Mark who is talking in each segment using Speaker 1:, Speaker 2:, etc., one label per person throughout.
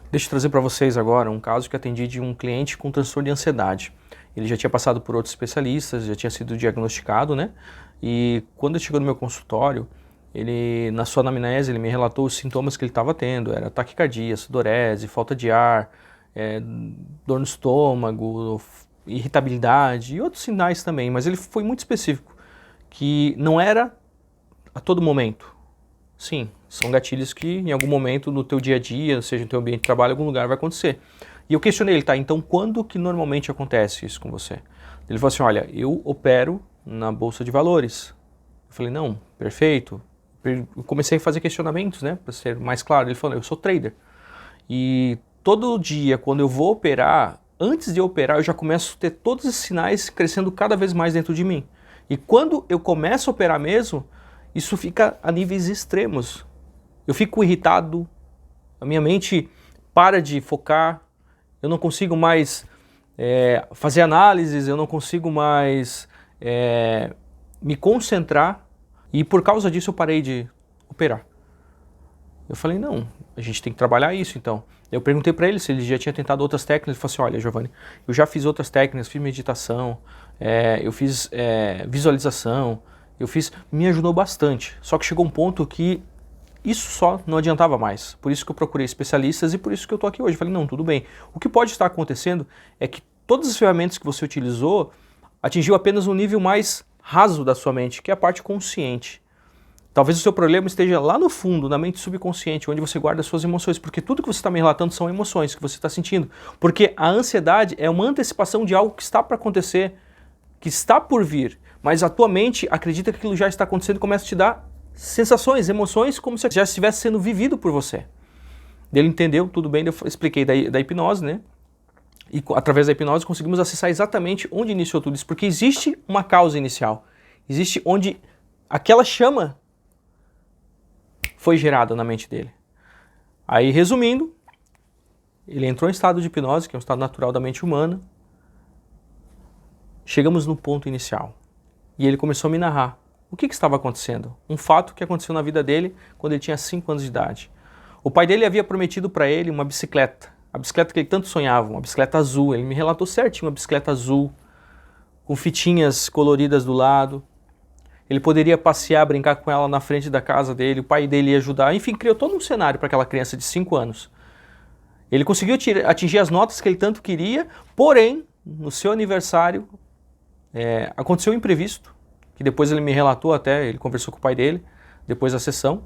Speaker 1: Deixa eu trazer para vocês agora um caso que atendi de um cliente com transtorno de ansiedade. Ele já tinha passado por outros especialistas, já tinha sido diagnosticado, né? E quando ele chegou no meu consultório, ele, na sua anamnese, ele me relatou os sintomas que ele estava tendo. Era taquicardia, sudorese, falta de ar, dor no estômago, irritabilidade e outros sinais também. Mas ele foi muito específico, que não era a todo momento. Sim, são gatilhos que em algum momento no teu dia a dia, seja no teu ambiente de trabalho, em algum lugar vai acontecer. E eu questionei ele, tá, então quando que normalmente acontece isso com você? Ele falou assim, olha, eu opero na Bolsa de Valores. Eu falei, não, perfeito. Eu comecei a fazer questionamentos, né, para ser mais claro. Ele falou, eu sou trader. E todo dia, quando eu vou operar, antes de eu operar, eu já começo a ter todos esses sinais crescendo cada vez mais dentro de mim. E quando eu começo a operar mesmo, isso fica a níveis extremos. Eu fico irritado, a minha mente para de focar, eu não consigo mais fazer análises, eu não consigo mais me concentrar e por causa disso eu parei de operar. Eu falei, não, a gente tem que trabalhar isso então. Eu perguntei para ele se ele já tinha tentado outras técnicas, ele falou assim, olha Giovanni, eu já fiz outras técnicas, fiz meditação, eu fiz visualização, me ajudou bastante, só que chegou um ponto que isso só não adiantava mais, por isso que eu procurei especialistas e por isso que eu estou aqui hoje. Eu falei, não, tudo bem, o que pode estar acontecendo é que todas as ferramentas que você utilizou atingiu apenas um nível mais raso da sua mente, que é a parte consciente. Talvez o seu problema esteja lá no fundo, na mente subconsciente, onde você guarda as suas emoções, porque tudo que você está me relatando são emoções que você está sentindo, porque a ansiedade é uma antecipação de algo que está para acontecer, que está por vir, mas a tua mente acredita que aquilo já está acontecendo e começa a te dar sensações, emoções, como se já estivesse sendo vivido por você. Ele entendeu, tudo bem, eu expliquei da hipnose, né? E através da hipnose conseguimos acessar exatamente onde iniciou tudo isso, porque existe uma causa inicial, existe onde aquela chama foi gerada na mente dele. Aí, resumindo, ele entrou em estado de hipnose, que é um estado natural da mente humana. Chegamos no ponto inicial. E ele começou a me narrar o que estava acontecendo. Um fato que aconteceu na vida dele quando ele tinha 5 anos de idade. O pai dele havia prometido para ele uma bicicleta. A bicicleta que ele tanto sonhava, uma bicicleta azul. Ele me relatou certinho, uma bicicleta azul, com fitinhas coloridas do lado. Ele poderia passear, brincar com ela na frente da casa dele, o pai dele ia ajudar. Enfim, criou todo um cenário para aquela criança de 5 anos. Ele conseguiu atingir as notas que ele tanto queria, porém, no seu aniversário, aconteceu um imprevisto, que depois ele me relatou até, ele conversou com o pai dele, depois da sessão,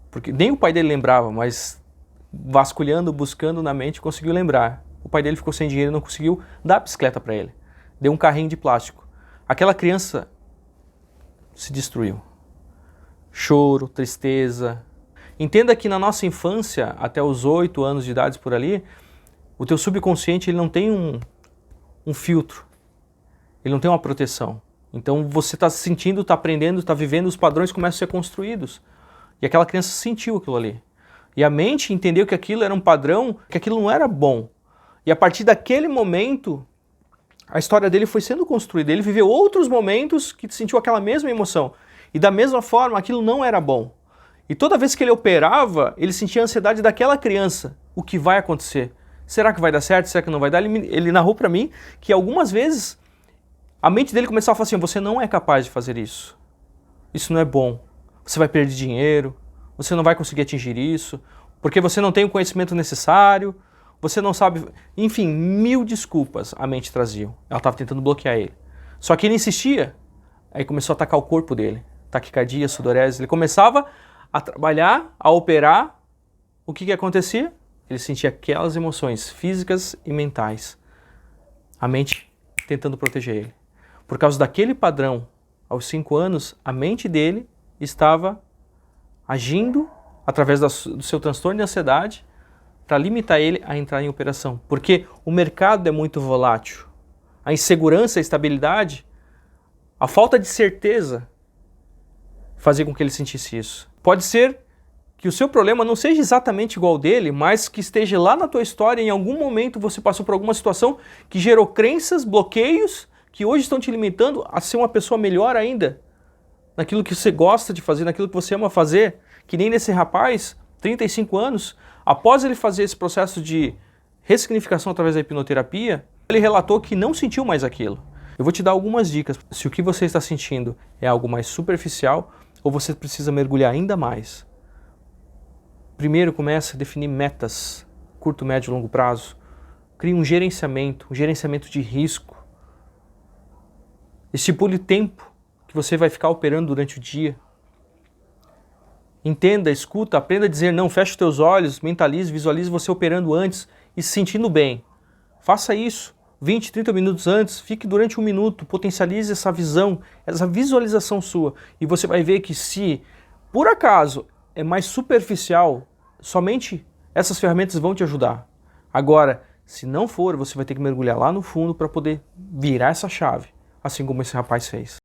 Speaker 1: porque nem o pai dele lembrava, mas vasculhando, buscando na mente, conseguiu lembrar. O pai dele ficou sem dinheiro e não conseguiu dar a bicicleta para ele. Deu um carrinho de plástico. Aquela criança se destruiu. Choro, tristeza. Entenda que na nossa infância, até os 8 anos de idade por ali, o teu subconsciente ele não tem um filtro, ele não tem uma proteção. Então você está se sentindo, está aprendendo, está vivendo, os padrões começam a ser construídos. E aquela criança sentiu aquilo ali. E a mente entendeu que aquilo era um padrão, que aquilo não era bom. E a partir daquele momento, a história dele foi sendo construída. Ele viveu outros momentos que sentiu aquela mesma emoção. E da mesma forma, aquilo não era bom. E toda vez que ele operava, ele sentia a ansiedade daquela criança. O que vai acontecer? Será que vai dar certo? Será que não vai dar? Ele narrou para mim que algumas vezes a mente dele começava a falar assim, você não é capaz de fazer isso. Isso não é bom. Você vai perder dinheiro. Você não vai conseguir atingir isso. Porque você não tem o conhecimento necessário. Você não sabe... Enfim, 1000 desculpas a mente trazia. Ela estava tentando bloquear ele. Só que ele insistia. Aí começou a atacar o corpo dele. Taquicardia, sudorese. Ele começava a trabalhar, a operar. O que acontecia? Ele sentia aquelas emoções físicas e mentais. A mente tentando proteger ele. Por causa daquele padrão, aos 5 anos, a mente dele estava agindo através do seu transtorno de ansiedade para limitar ele a entrar em operação. Porque o mercado é muito volátil. A insegurança, a instabilidade, a falta de certeza fazia com que ele sentisse isso. Pode ser que o seu problema não seja exatamente igual ao dele, mas que esteja lá na tua história, em algum momento você passou por alguma situação que gerou crenças, bloqueios, que hoje estão te limitando a ser uma pessoa melhor ainda, naquilo que você gosta de fazer, naquilo que você ama fazer, que nem nesse rapaz, 35 anos, Após ele fazer esse processo de ressignificação através da hipnoterapia, ele relatou que não sentiu mais aquilo. Eu vou te dar algumas dicas. Se o que você está sentindo é algo mais superficial ou você precisa mergulhar ainda mais. Primeiro, comece a definir metas, curto, médio e longo prazo. Crie um gerenciamento de risco. Estipule o tempo que você vai ficar operando durante o dia. Entenda, escuta, aprenda a dizer não, feche os teus olhos, mentalize, visualize você operando antes e se sentindo bem. Faça isso 20, 30 minutos antes, fique durante 1 minuto, potencialize essa visão, essa visualização sua. E você vai ver que se, por acaso, é mais superficial, somente essas ferramentas vão te ajudar. Agora, se não for, você vai ter que mergulhar lá no fundo para poder virar essa chave, assim como esse rapaz fez.